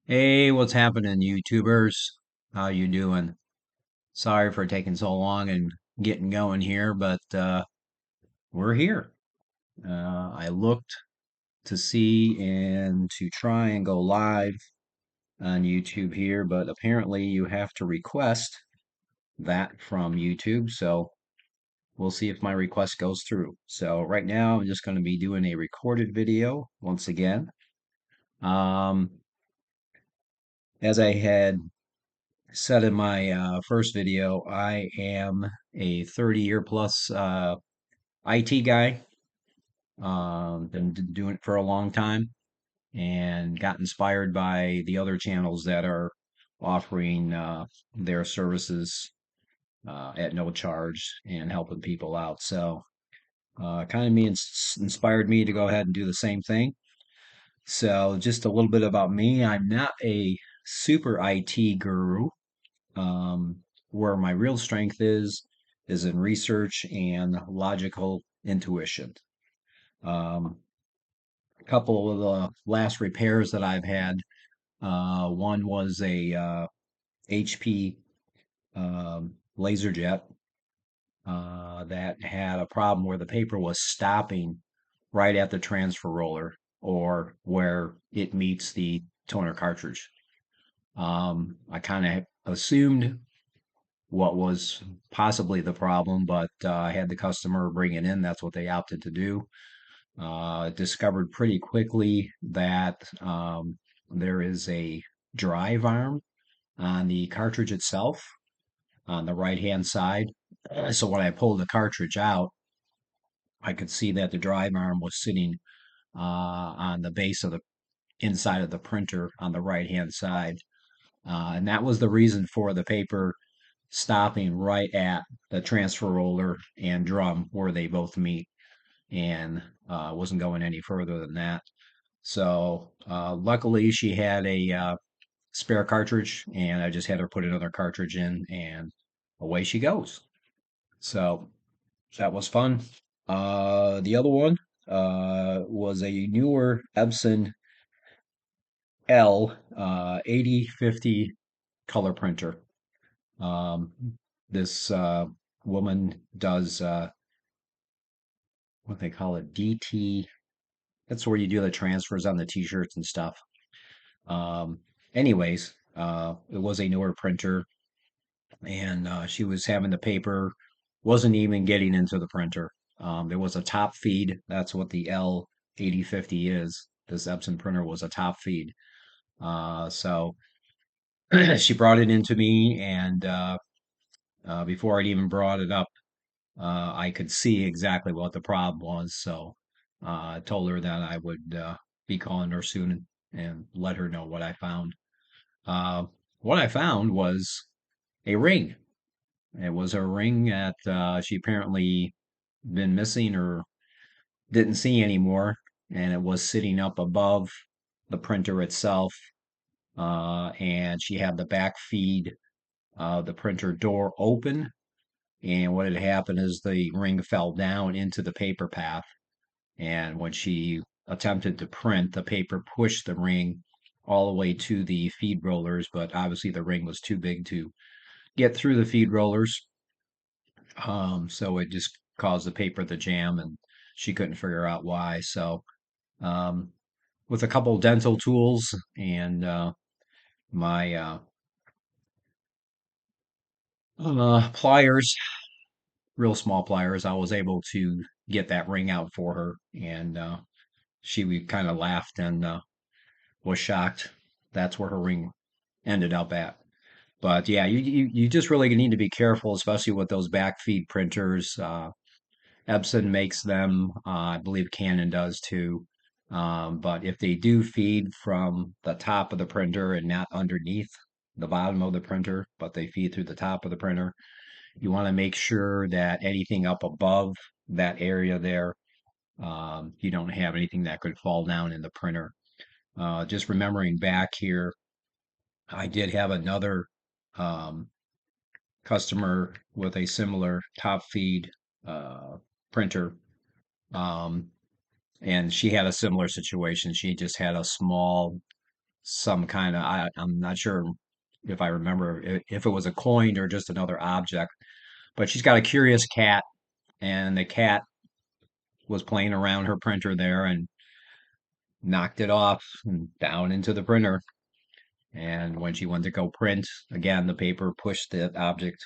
Hey, what's happening, YouTubers? How you doing? Sorry for taking so long and getting going here, but we're here. I looked to see and to try and go live on YouTube here, but apparently you have to request that from YouTube, so we'll see if my request goes through. So right now I'm just going to be doing a recorded video once again. Um, as I had said in my first video, I am a 30-year plus IT guy. Been doing it for a long time and got inspired by the other channels that are offering their services at no charge and helping people out. So, kind of inspired me to go ahead and do the same thing. So, just a little bit about me. I'm not a super IT guru. Um, where my real strength is in research and logical intuition. A couple of the last repairs that I've had, one was a HP LaserJet that had a problem where the paper was stopping right at the transfer roller or where it meets the toner cartridge. I kind of assumed what was possibly the problem, but I had the customer bring it in. That's what they opted to do. Discovered pretty quickly that there is a drive arm on the cartridge itself on the right hand side. So when I pulled the cartridge out, I could see that the drive arm was sitting on the base of the inside of the printer on the right hand side. And that was the reason for the paper stopping right at the transfer roller and drum where they both meet and wasn't going any further than that. So luckily she had a spare cartridge and I just had her put another cartridge in and away she goes. So that was fun. The other one was a newer Epson L 8050 color printer. Um, this woman does what they call it DT. That's where you do the transfers on the t-shirts and stuff. Um, anyways, it was a newer printer, and she was having the paper wasn't even getting into the printer. There was a top feed. That's what the L8050 is. This Epson printer was a top feed. So she brought it into me, and before I'd even brought it up, I could see exactly what the problem was. So I told her that I would be calling her soon and let her know what I found. Uh, what I found was a ring. It was a ring that she apparently been missing or didn't see anymore, and it was sitting up above the printer itself. And she had the back feed, the printer door open, and what had happened is the ring fell down into the paper path. And when she attempted to print, the paper pushed the ring all the way to the feed rollers, but obviously the ring was too big to get through the feed rollers. So it just caused the paper to jam, and she couldn't figure out why. So, um, with a couple dental tools and my pliers, real small pliers, I was able to get that ring out for her, and she kind of laughed and was shocked. That's where her ring ended up at. But yeah, you just really need to be careful, especially with those back feed printers. Epson makes them. I believe Canon does too. But if they do feed from the top of the printer and not underneath the bottom of the printer, but they feed through the top of the printer, you want to make sure that anything up above that area there, you don't have anything that could fall down in the printer. Just remembering back here, I did have another um, customer with a similar top feed printer. Um, and she had a similar situation. She just had a small some kind of, I'm not sure if I remember if it was a coin or just another object, but she's got a curious cat, and the cat was playing around her printer there and knocked it off and down into the printer. And when she went to go print, again, the paper pushed the object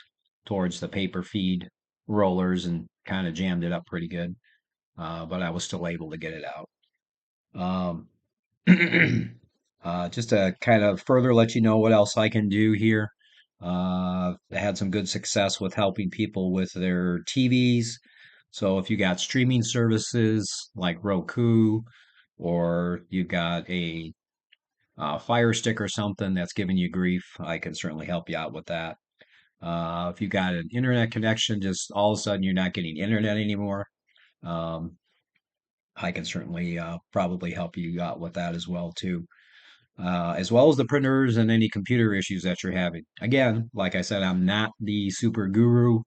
towards the paper feed rollers and kind of jammed it up pretty good. But I was still able to get it out. Um, just to kind of further let you know what else I can do here. I had some good success with helping people with their TVs. So if you got streaming services like Roku, or you got a Fire Stick or something that's giving you grief, I can certainly help you out with that. If you got an internet connection, just all of a sudden you're not getting internet anymore, um, I can certainly probably help you out with that as well too. As well as the printers and any computer issues that you're having. Again, like I said, I'm not the super guru,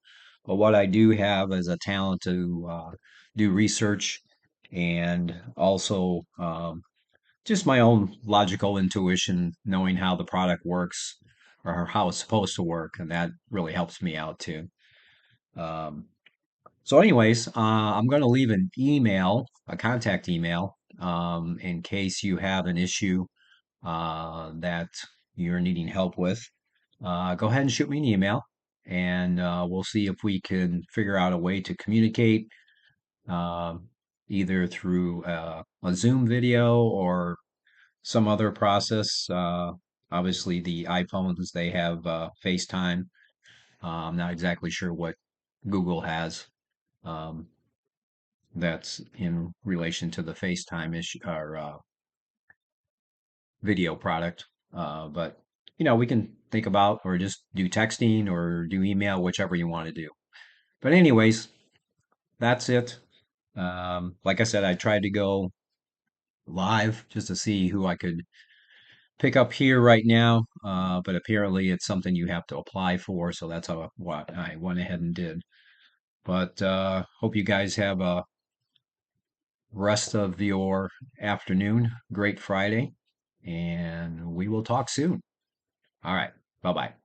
but what I do have is a talent to do research and also just my own logical intuition, knowing how the product works or how it's supposed to work, and that really helps me out too. Um, so, anyways, I'm going to leave an email, a contact email, in case you have an issue that you're needing help with. Go ahead and shoot me an email, and we'll see if we can figure out a way to communicate, uh, either through a Zoom video or some other process. Obviously, the iPhones, they have FaceTime. I'm not exactly sure what Google has, um, that's in relation to the FaceTime issue or video product. But we can think about or just do texting or do email, whichever you want to do. But anyways, that's it. Like I said, I tried to go live just to see who I could pick up here right now, but apparently it's something you have to apply for, so that's what I went ahead and did. But hope you guys have a rest of your afternoon. Great Friday, and we will talk soon. All right. Bye bye.